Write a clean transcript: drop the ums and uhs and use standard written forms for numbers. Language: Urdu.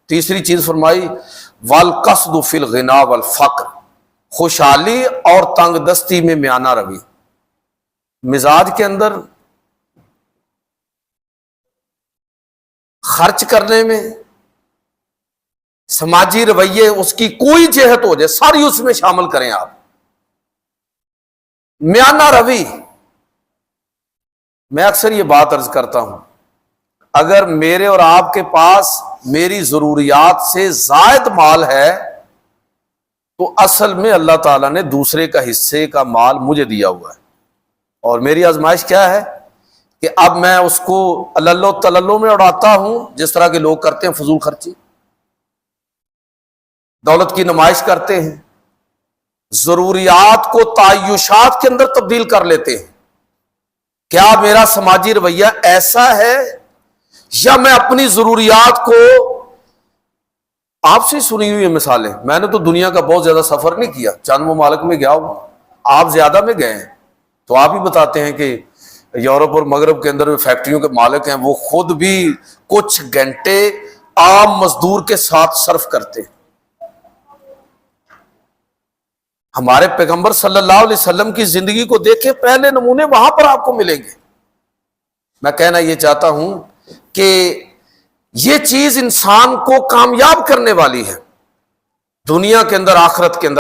تیسری چیز فرمائی والقصد فی الغنا والفقر، خوشحالی اور تنگ دستی میں میانہ روی، مزاج کے اندر خرچ کرنے میں، سماجی رویے اس کی کوئی جہت ہو جائے ساری اس میں شامل کریں آپ، میانہ روی۔ میں اکثر یہ بات عرض کرتا ہوں، اگر میرے اور آپ کے پاس میری ضروریات سے زائد مال ہے تو اصل میں اللہ تعالیٰ نے دوسرے کا حصے کا مال مجھے دیا ہوا ہے، اور میری آزمائش کیا ہے کہ اب میں اس کو اللہ تللو میں اڑاتا ہوں، جس طرح کے لوگ کرتے ہیں فضول خرچی، دولت کی نمائش کرتے ہیں، ضروریات کو تعیشات کے اندر تبدیل کر لیتے ہیں۔ کیا میرا سماجی رویہ ایسا ہے، یا میں اپنی ضروریات کو، آپ سے سنی ہوئی مثالیں، میں نے تو دنیا کا بہت زیادہ سفر نہیں کیا، چند ممالک میں گیا ہوں، آپ زیادہ میں گئے ہیں، تو آپ ہی بتاتے ہیں کہ یورپ اور مغرب کے اندر فیکٹریوں کے مالک ہیں، وہ خود بھی کچھ گھنٹے عام مزدور کے ساتھ صرف کرتے ہیں۔ ہمارے پیغمبر صلی اللہ علیہ وسلم کی زندگی کو دیکھیں، پہلے نمونے وہاں پر آپ کو ملیں گے۔ میں کہنا یہ چاہتا ہوں کہ یہ چیز انسان کو کامیاب کرنے والی ہے، دنیا کے اندر آخرت کے اندر۔